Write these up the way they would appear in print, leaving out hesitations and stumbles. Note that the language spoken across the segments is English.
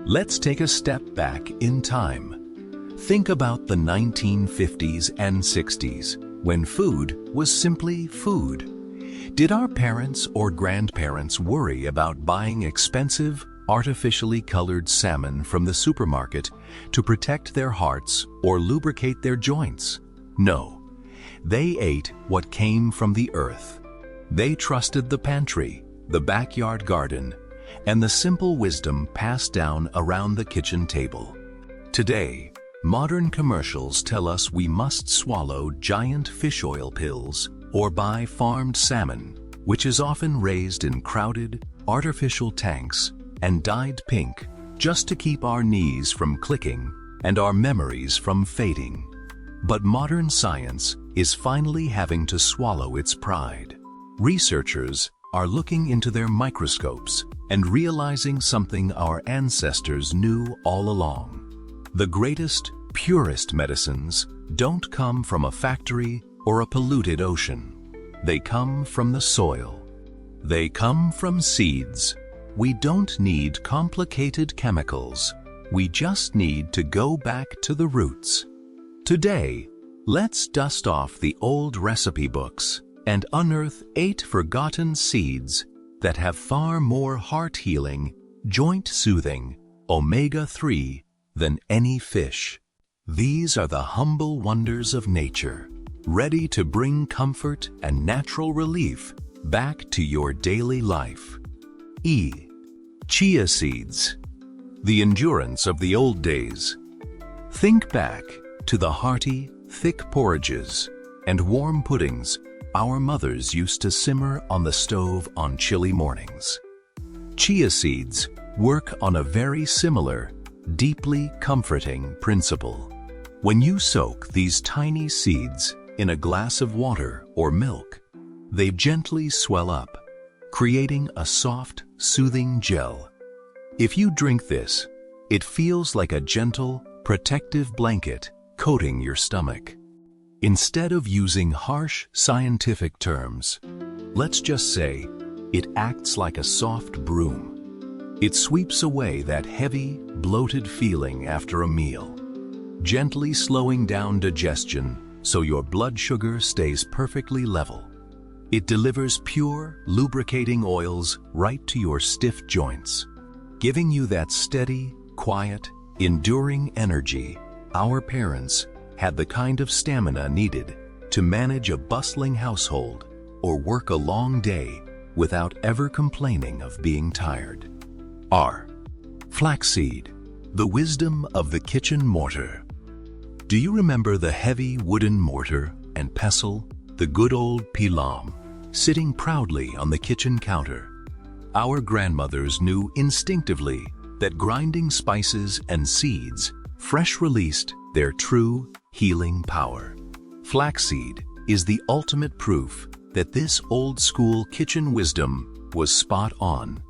Let's take a step back in time. Think about the 1950s and 60s, when food was simply food. Did our parents or grandparents worry about buying expensive, artificially colored salmon from the supermarket to protect their hearts or lubricate their joints? No. They ate what came from the earth. They trusted the pantry, the backyard garden, and the simple wisdom passed down around the kitchen table. Today, modern commercials tell us we must swallow giant fish oil pills or buy farmed salmon, which is often raised in crowded, artificial tanks and dyed pink just to keep our knees from clicking and our memories from fading. But modern science is finally having to swallow its pride. Researchers are looking into their microscopes and realizing something our ancestors knew all along. The greatest, purest medicines don't come from a factory or a polluted ocean. They come from the soil. They come from seeds. We don't need complicated chemicals. We just need to go back to the roots. Today, let's dust off the old recipe books and unearth 8 forgotten seeds that have far more heart-healing, joint-soothing, omega-3 than any fish. These are the humble wonders of nature, ready to bring comfort and natural relief back to your daily life. Chia seeds. The endurance of the old days. Think back to the hearty, thick porridges and warm puddings our mothers used to simmer on the stove on chilly mornings. Chia seeds work on a very similar, deeply comforting principle. When you soak these tiny seeds in a glass of water or milk, they gently swell up, creating a soft, soothing gel. If you drink this, it feels like a gentle, protective blanket coating your stomach. Instead of using harsh scientific terms, let's just say it acts like a soft broom. It sweeps away that heavy, bloated feeling after a meal, gently slowing down digestion so your blood sugar stays perfectly level. It delivers pure, lubricating oils right to your stiff joints, giving you that steady, quiet, enduring energy our parents had the kind of stamina needed to manage a bustling household or work a long day without ever complaining of being tired. Flaxseed, the wisdom of the kitchen mortar. Do you remember the heavy wooden mortar and pestle, the good old pilam, sitting proudly on the kitchen counter? Our grandmothers knew instinctively that grinding spices and seeds fresh released their true healing power. Flaxseed is the ultimate proof that this old-school kitchen wisdom was spot on.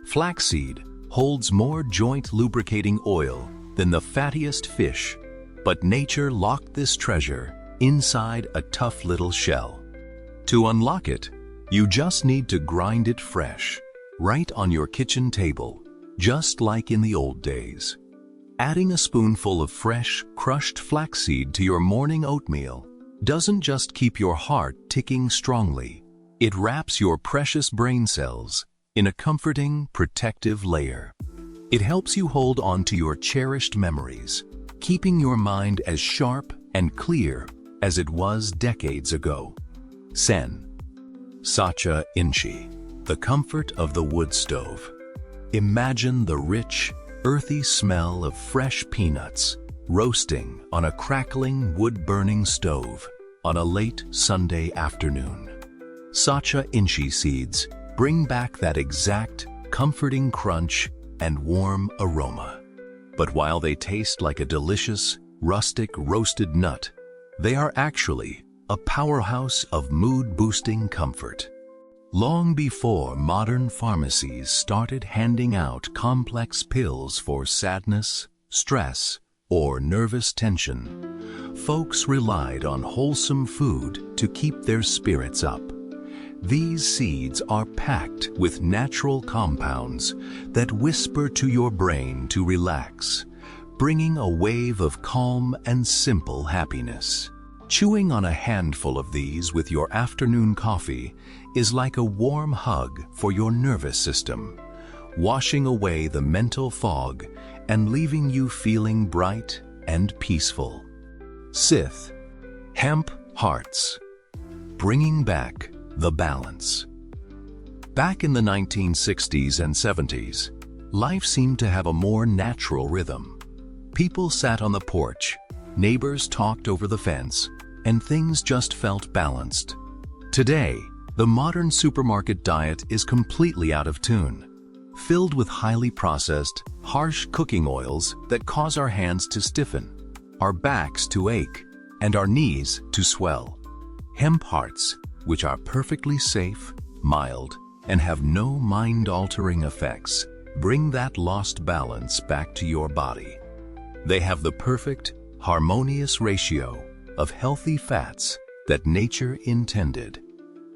Flaxseed holds more joint-lubricating oil than the fattiest fish, but nature locked this treasure inside a tough little shell. To unlock it, you just need to grind it fresh, right on your kitchen table, just like in the old days. Adding a spoonful of fresh, crushed flaxseed to your morning oatmeal doesn't just keep your heart ticking strongly. It wraps your precious brain cells in a comforting, protective layer. It helps you hold on to your cherished memories, keeping your mind as sharp and clear as it was decades ago. Sacha Inchi, the comfort of the wood stove. Imagine the rich, earthy smell of fresh peanuts roasting on a crackling wood-burning stove on a late Sunday afternoon. Sacha Inchi seeds bring back that exact comforting crunch and warm aroma. But while they taste like a delicious, rustic roasted nut, they are actually a powerhouse of mood-boosting comfort. Long before modern pharmacies started handing out complex pills for sadness, stress, or nervous tension, folks relied on wholesome food to keep their spirits up. These seeds are packed with natural compounds that whisper to your brain to relax, bringing a wave of calm and simple happiness. Chewing on a handful of these with your afternoon coffee is like a warm hug for your nervous system, washing away the mental fog and leaving you feeling bright and peaceful. Sixth, hemp hearts, bringing back the balance. Back in the 1960s and 70s, life seemed to have a more natural rhythm. People sat on the porch, neighbors talked over the fence, and things just felt balanced. Today, the modern supermarket diet is completely out of tune, filled with highly processed, harsh cooking oils that cause our hands to stiffen, our backs to ache, and our knees to swell. Hemp hearts, which are perfectly safe, mild, and have no mind-altering effects, bring that lost balance back to your body. They have the perfect, harmonious ratio of healthy fats that nature intended.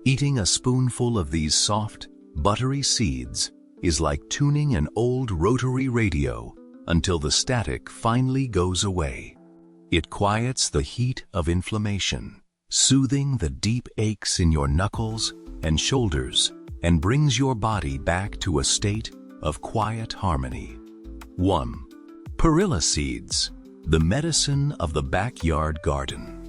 Eating a spoonful of these soft, buttery seeds is like tuning an old rotary radio until the static finally goes away. It quiets the heat of inflammation, soothing the deep aches in your knuckles and shoulders, and brings your body back to a state of quiet harmony. 1. Perilla seeds, the medicine of the backyard garden.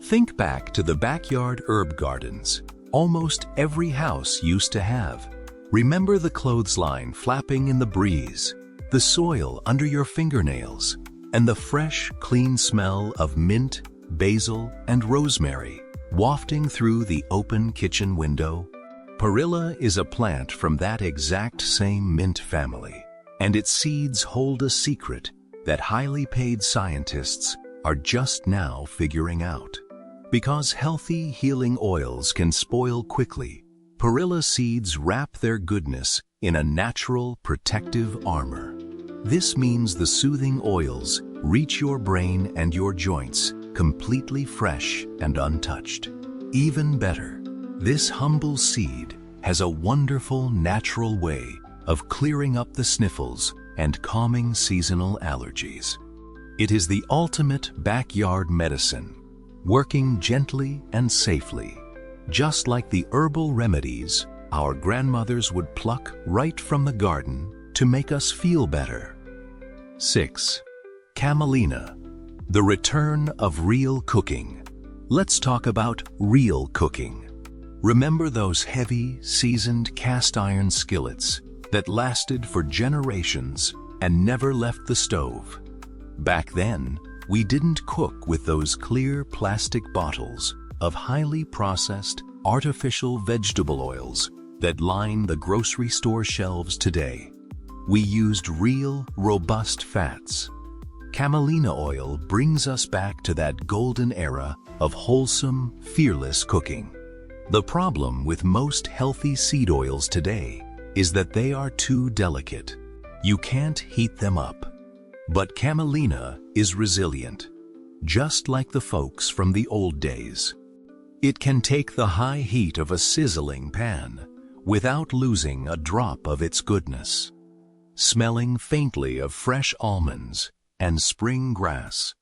Think back to the backyard herb gardens almost every house used to have. Remember the clothesline flapping in the breeze, the soil under your fingernails, and the fresh, clean smell of mint, basil, and rosemary wafting through the open kitchen window? Perilla is a plant from that exact same mint family, and its seeds hold a secret that highly paid scientists are just now figuring out. Because healthy, healing oils can spoil quickly, perilla seeds wrap their goodness in a natural, protective armor. This means the soothing oils reach your brain and your joints completely fresh and untouched. Even better, this humble seed has a wonderful natural way of clearing up the sniffles and calming seasonal allergies. It is the ultimate backyard medicine, working gently and safely, just like the herbal remedies our grandmothers would pluck right from the garden to make us feel better. 6. Camelina, the return of real cooking. Let's talk about real cooking. Remember those heavy, seasoned cast iron skillets that lasted for generations and never left the stove? Back then, we didn't cook with those clear plastic bottles of highly processed artificial vegetable oils that line the grocery store shelves today. We used real, robust fats. Camelina oil brings us back to that golden era of wholesome, fearless cooking. The problem with most healthy seed oils today is that they are too delicate. You can't heat them up. But camelina is resilient, just like the folks from the old days. It can take the high heat of a sizzling pan without losing a drop of its goodness. Smelling faintly of fresh almonds and spring grass,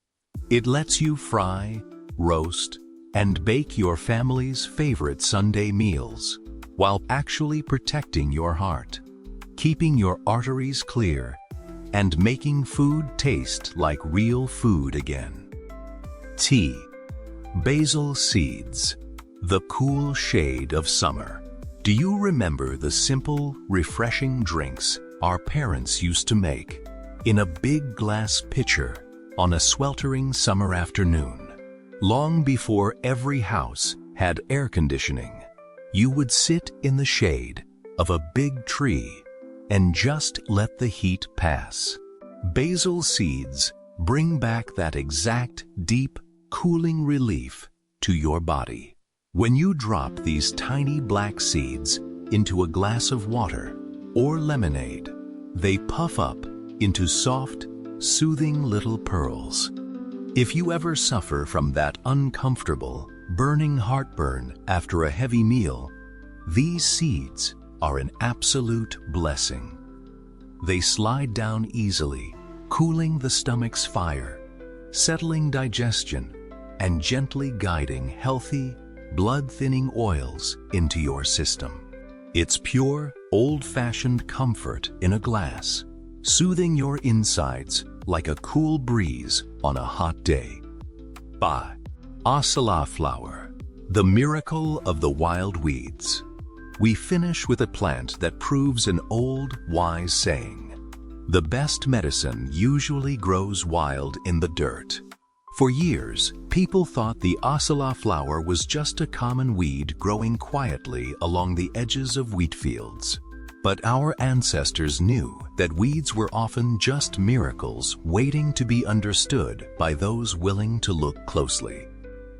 it lets you fry, roast, and bake your family's favorite Sunday meals while actually protecting your heart, keeping your arteries clear, and making food taste like real food again. Tea. Basil seeds, the cool shade of summer. Do you remember the simple, refreshing drinks our parents used to make in a big glass pitcher on a sweltering summer afternoon? Long before every house had air conditioning, you would sit in the shade of a big tree and just let the heat pass. Basil seeds bring back that exact deep, cooling relief to your body. When you drop these tiny black seeds into a glass of water or lemonade, they puff up into soft, soothing little pearls. If you ever suffer from that uncomfortable, burning heartburn after a heavy meal, These seeds are an absolute blessing. They slide down easily, cooling the stomach's fire, settling digestion, and gently guiding healthy, blood-thinning oils into your system. It's pure, old-fashioned comfort in a glass, soothing your insides like a cool breeze on a hot day. Ba. Asala flower, the miracle of the wild weeds. We finish with a plant that proves an old, wise saying: the best medicine usually grows wild in the dirt. For years, people thought the asala flower was just a common weed growing quietly along the edges of wheat fields. But our ancestors knew that weeds were often just miracles waiting to be understood by those willing to look closely.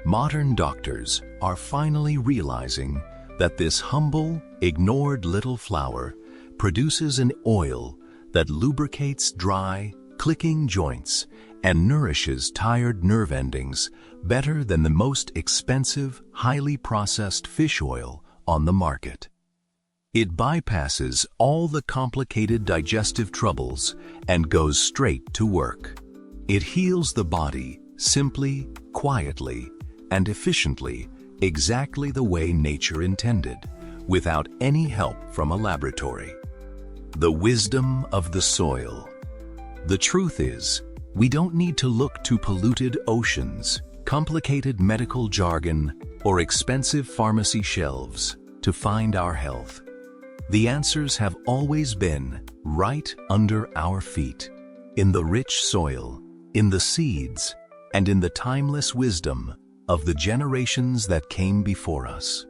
Modern doctors are finally realizing that this humble, ignored little flower produces an oil that lubricates dry, clicking joints and nourishes tired nerve endings better than the most expensive, highly processed fish oil on the market. It bypasses all the complicated digestive troubles and goes straight to work. It heals the body simply, quietly, and efficiently, exactly the way nature intended, without any help from a laboratory. The wisdom of the soil. The truth is, we don't need to look to polluted oceans, complicated medical jargon, or expensive pharmacy shelves to find our health. The answers have always been right under our feet, in the rich soil, in the seeds, and in the timeless wisdom of the generations that came before us.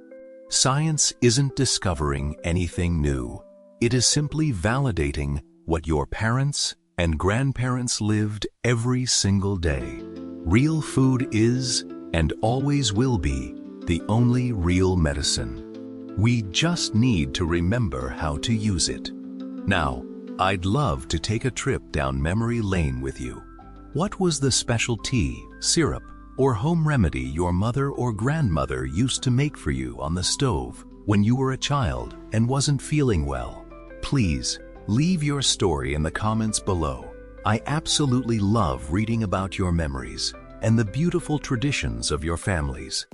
Science isn't discovering anything new. It is simply validating what your parents and grandparents lived every single day. Real food is, and always will be, the only real medicine. We just need to remember how to use it. Now, I'd love to take a trip down memory lane with you. What was the special tea, syrup, or home remedy your mother or grandmother used to make for you on the stove when you were a child and wasn't feeling well? Please, leave your story in the comments below. I absolutely love reading about your memories and the beautiful traditions of your families.